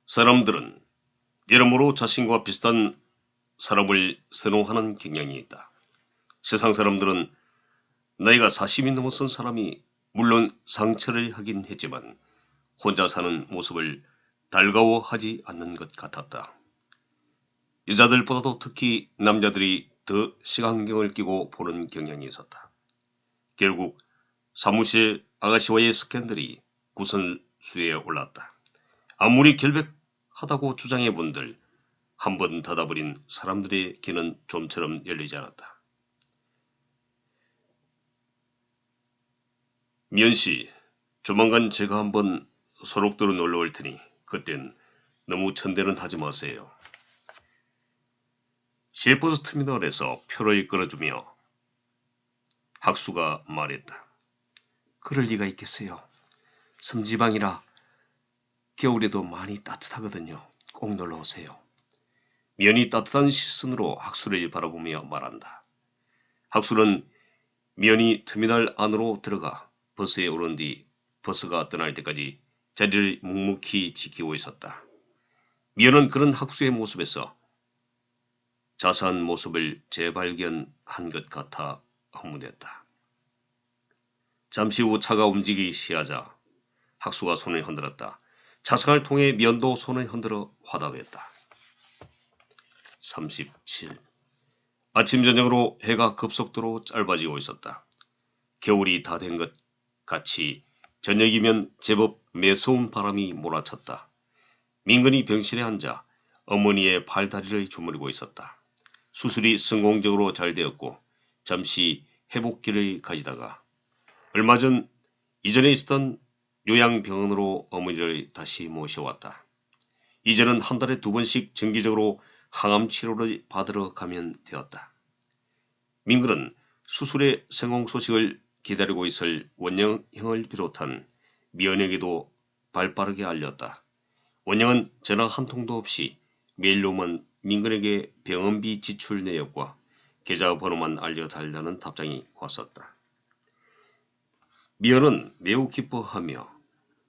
사람들은 여러모로 자신과 비슷한 사람을 선호하는 경향이 있다. 세상 사람들은 나이가 40이 넘어선 사람이 물론 상처를 하긴 했지만 혼자 사는 모습을 달가워하지 않는 것 같았다. 여자들보다도 특히 남자들이 더 시간경을 끼고 보는 경향이 있었다. 결국 사무실 아가씨와의 스캔들이 구설수에 올랐다. 아무리 결백하다고 주장해본들 한 번 닫아버린 사람들의 귀는 좀처럼 열리지 않았다. 미연씨, 조만간 제가 한번 소록도로 놀러 올 테니 그땐 너무 천대는 하지 마세요. 시외버스 터미널에서 표를 끌어주며 학수가 말했다. 그럴 리가 있겠어요. 섬지방이라 겨울에도 많이 따뜻하거든요. 꼭 놀러 오세요. 미연이 따뜻한 시선으로 학수를 바라보며 말한다. 학수는 미연이 터미널 안으로 들어가 버스에 오른 뒤 버스가 떠날 때까지 자리를 묵묵히 지키고 있었다. 미연은 그런 학수의 모습에서 자세한 모습을 재발견한 것 같아 흥분했다. 잠시 후 차가 움직이기 시작하자 학수가 손을 흔들었다. 차상을 통해 미연도 손을 흔들어 화답했다. 37. 아침 저녁으로 해가 급속도로 짧아지고 있었다. 겨울이 다 된 것 같이 저녁이면 제법 매서운 바람이 몰아쳤다. 민근이 병실에 앉아 어머니의 팔다리를 주무르고 있었다. 수술이 성공적으로 잘 되었고 잠시 회복기를 가지다가 얼마 전 이전에 있었던 요양병원으로 어머니를 다시 모셔왔다. 이제는 한 달에 2번씩 정기적으로 항암 치료를 받으러 가면 되었다. 민근은 수술의 성공 소식을 기다리고 있을 원영형을 비롯한 미연에게도 발빠르게 알렸다. 원영은 전화 한 통도 없이 메일로만 민근에게 병원비 지출 내역과 계좌번호만 알려달라는 답장이 왔었다. 미연은 매우 기뻐하며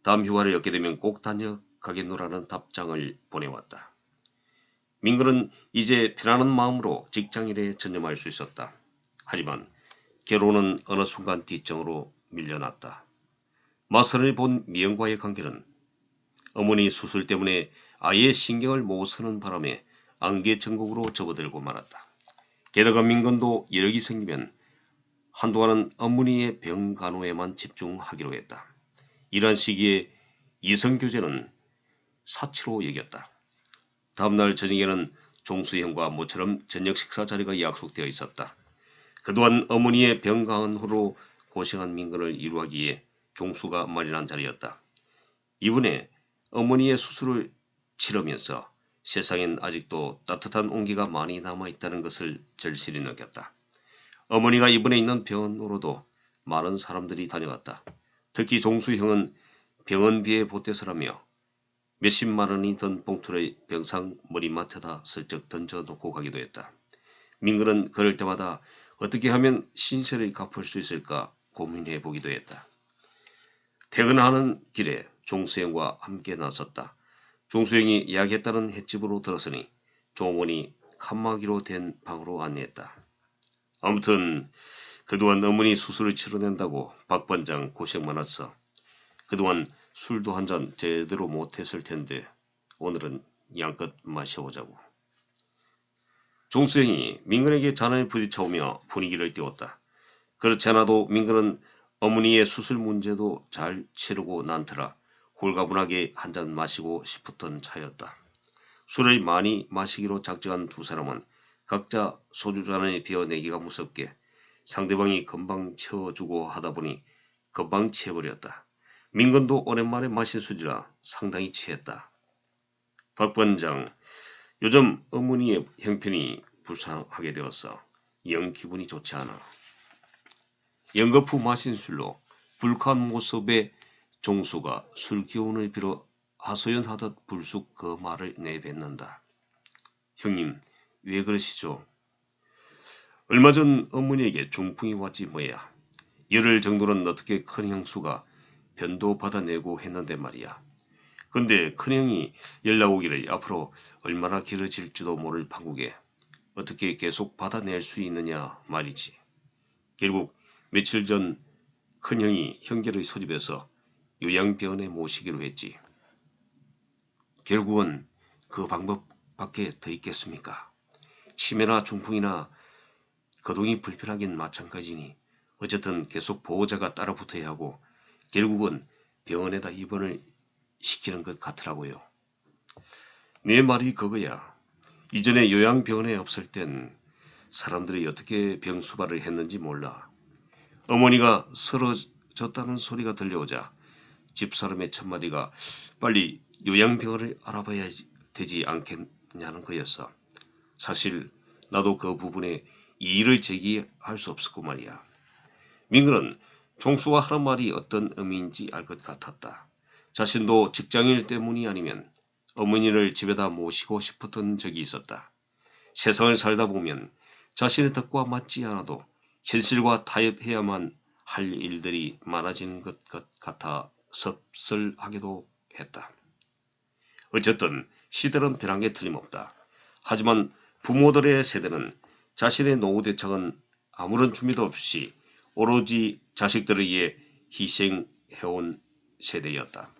다음 휴가를 엮게 되면 꼭 다녀가겠노라는 답장을 보내왔다. 민근은 이제 편안한 마음으로 직장일에 전념할 수 있었다. 하지만 결혼은 어느 순간 뒷정으로 밀려났다. 마선을 본 미연과의 관계는 어머니 수술 때문에 아예 신경을 못 쓰는 바람에 안개천국으로 접어들고 말았다. 게다가 민근도 여력이 생기면 한동안은 어머니의 병 간호에만 집중하기로 했다. 이러한 시기에 이성교제는 사치로 여겼다. 다음날 저녁에는 종수형과 모처럼 저녁 식사 자리가 약속되어 있었다. 그동안 어머니의 병 간호로 고생한 민근을 이루하기에 종수가 마련한 자리였다. 이번에 어머니의 수술을 치르면서 세상엔 아직도 따뜻한 온기가 많이 남아있다는 것을 절실히 느꼈다. 어머니가 입원해 있는 병원으로도 많은 사람들이 다녀갔다. 특히 종수형은 병원비에 보태서라며 몇십만 원이 든 봉투를 병상 머리맡에다 슬쩍 던져놓고 가기도 했다. 민근은 그럴 때마다 어떻게 하면 신세를 갚을 수 있을까 고민해 보기도 했다. 퇴근하는 길에 종수형과 함께 나섰다. 종수형이 예약했다는 횟집으로 들었으니 종원이 칸막이로 된 방으로 안내했다. 아무튼 그동안 어머니 수술을 치러낸다고 박 반장 고생 많았어. 그동안 술도 한 잔 제대로 못했을 텐데 오늘은 양껏 마셔보자고. 종수형이 민근에게 잔을 부딪혀오며 분위기를 띄웠다. 그렇지 않아도 민근은 어머니의 수술 문제도 잘 치르고 난 터라 홀가분하게 한 잔 마시고 싶었던 차였다. 술을 많이 마시기로 작정한 두 사람은 각자 소주잔을 비워내기가 무섭게 상대방이 금방 채워주고 하다 보니 금방 취해버렸다. 민근도 오랜만에 마신 술이라 상당히 취했다. 박 반장, 요즘 어머니의 형편이 불쌍하게 되었어. 영 기분이 좋지 않아. 연거푸 마신 술로 불쾌한 모습의 종수가 술 기운을 빌어 하소연하듯 불쑥 그 말을 내뱉는다. 형님, 왜 그러시죠? 얼마 전 어머니에게 중풍이 왔지 뭐야. 열흘 정도는 어떻게 큰 형수가 변도 받아내고 했는데 말이야. 근데 큰형이 연락 오기를 앞으로 얼마나 길어질지도 모를 판국에 어떻게 계속 받아낼 수 있느냐 말이지. 결국 며칠 전 큰형이 형제를 소집해서 요양병원에 모시기로 했지. 결국은 그 방법밖에 더 있겠습니까? 치매나 중풍이나 거동이 불편하긴 마찬가지니 어쨌든 계속 보호자가 따라 붙어야 하고 결국은 병원에다 입원을 시키는 것 같더라고요. 내 말이 그거야. 이전에 요양병원에 없을 땐 사람들이 어떻게 병수발을 했는지 몰라. 어머니가 쓰러졌다는 소리가 들려오자 집사람의 첫마디가 빨리 요양병원을 알아봐야 되지 않겠냐는 거였어. 사실 나도 그 부분에 이의를 제기할 수 없었고 말이야. 민근은 종수가 하는 말이 어떤 의미인지 알 것 같았다. 자신도 직장일 때문이 아니면 어머니를 집에다 모시고 싶었던 적이 있었다. 세상을 살다 보면 자신의 뜻과 맞지 않아도 현실과 타협해야만 할 일들이 많아지는 것 같아 섭섭하기도 했다. 어쨌든 시대는 변한 게 틀림없다. 하지만 부모들의 세대는 자신의 노후 대책은 아무런 준비도 없이 오로지 자식들을 위해 희생해온 세대였다.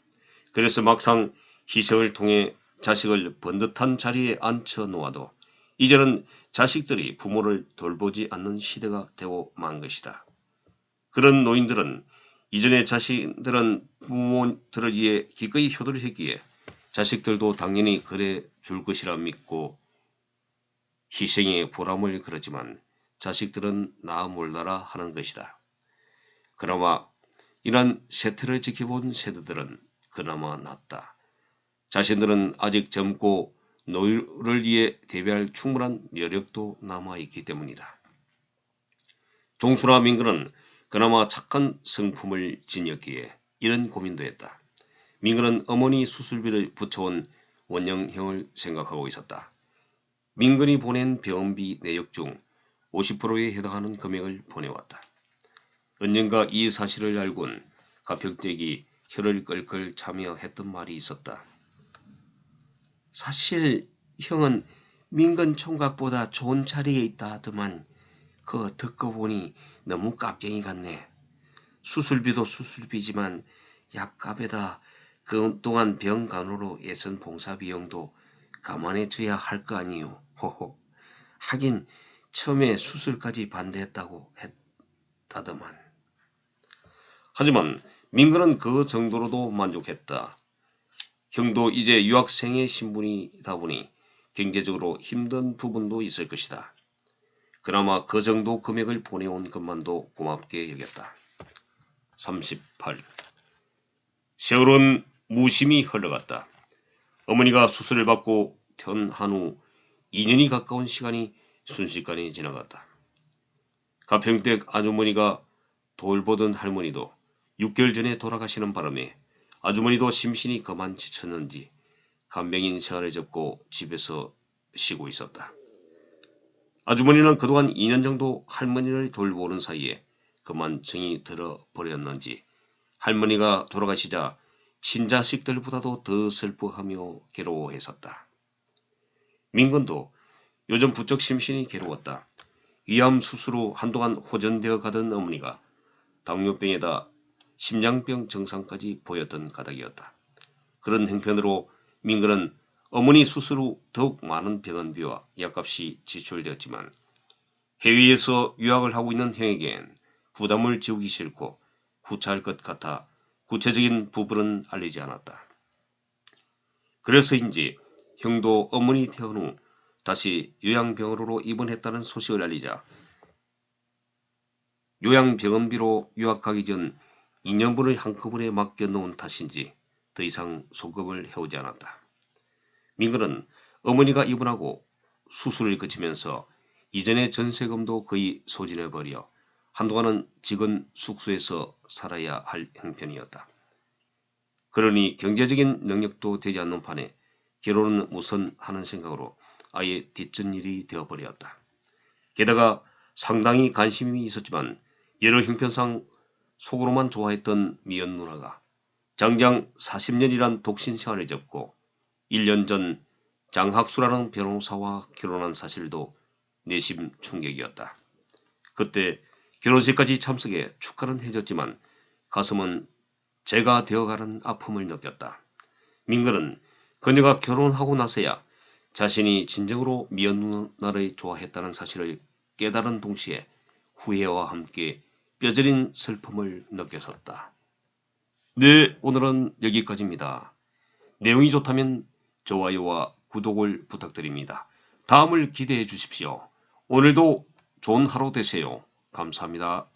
그래서 막상 희생을 통해 자식을 번듯한 자리에 앉혀 놓아도 이제는 자식들이 부모를 돌보지 않는 시대가 되고 만 것이다. 그런 노인들은 이전에 자신들은 부모들을 위해 기꺼이 효도를 했기에 자식들도 당연히 그래 줄 것이라 믿고 희생의 보람을 그렸지만 자식들은 나 몰라라 하는 것이다. 그나마 이런 세태를 지켜본 세대들은 그나마 낫다. 자신들은 아직 젊고 노후를 위해 대비할 충분한 여력도 남아있기 때문이다. 종수나 민근은 그나마 착한 성품을 지녔기에 이런 고민도 했다. 민근은 어머니 수술비를 붙여온 원영형을 생각하고 있었다. 민근이 보낸 병원비 내역 중 50%에 해당하는 금액을 보내왔다. 언젠가 이 사실을 알고는 가평댁이 혀를 끌끌 차며 했던 말이 있었다. 사실 형은 민근 총각보다 좋은 자리에 있다 하더만 그거 듣고 보니 너무 깍쟁이 같네. 수술비도 수술비지만 약값에다 그동안 병간호로 애쓴 봉사비용도 감안해 줘야 할 거 아니요. 호호. 하긴 처음에 수술까지 반대했다고 했다더만. 하지만 민근은 그 정도로도 만족했다. 형도 이제 유학생의 신분이다 보니 경제적으로 힘든 부분도 있을 것이다. 그나마 그 정도 금액을 보내온 것만도 고맙게 여겼다. 38. 세월은 무심히 흘러갔다. 어머니가 수술을 받고 퇴원한 후 2년이 가까운 시간이 순식간에 지나갔다. 가평댁 아주머니가 돌보던 할머니도 6개월 전에 돌아가시는 바람에 아주머니도 심신이 그만 지쳤는지 간병인 생활을 접고 집에서 쉬고 있었다. 아주머니는 그동안 2년 정도 할머니를 돌보는 사이에 그만 정이 들어버렸는지 할머니가 돌아가시자 친자식들보다도 더 슬퍼하며 괴로워했었다. 민근도 요즘 부쩍 심신이 괴로웠다. 위암 수술 후 한동안 호전되어 가던 어머니가 당뇨병에다 심장병 증상까지 보였던 까닭이었다. 그런 형편으로 민근은 어머니 수술 후 더욱 많은 병원비와 약값이 지출되었지만 해외에서 유학을 하고 있는 형에겐 부담을 지우기 싫고 후차할 것 같아 구체적인 부분은 알리지 않았다. 그래서인지 형도 어머니 퇴원 후 다시 요양병원으로 입원했다는 소식을 알리자 요양병원비로 유학 가기 전 2년분을 한꺼번에 맡겨놓은 탓인지 더 이상 소급을 해오지 않았다. 민근은 어머니가 입원하고 수술을 거치면서 이전의 전세금도 거의 소진해버려 한동안은 직원 숙소에서 살아야 할 형편이었다. 그러니 경제적인 능력도 되지 않는 판에 결혼은 우선 하는 생각으로 아예 뒷전일이 되어버렸다. 게다가 상당히 관심이 있었지만 여러 형편상 속으로만 좋아했던 미연 누나가 장장 40년이란 독신 생활을 접고 1년 전 장학수라는 변호사와 결혼한 사실도 내심 충격이었다. 그때 결혼식까지 참석해 축하는 해줬지만 가슴은 재가 되어가는 아픔을 느꼈다. 민근은 그녀가 결혼하고 나서야 자신이 진정으로 미연 누나를 좋아했다는 사실을 깨달은 동시에 후회와 함께 뼈저린 슬픔을 느꼈었다. 네, 오늘은 여기까지입니다. 내용이 좋다면 좋아요와 구독을 부탁드립니다. 다음을 기대해 주십시오. 오늘도 좋은 하루 되세요. 감사합니다.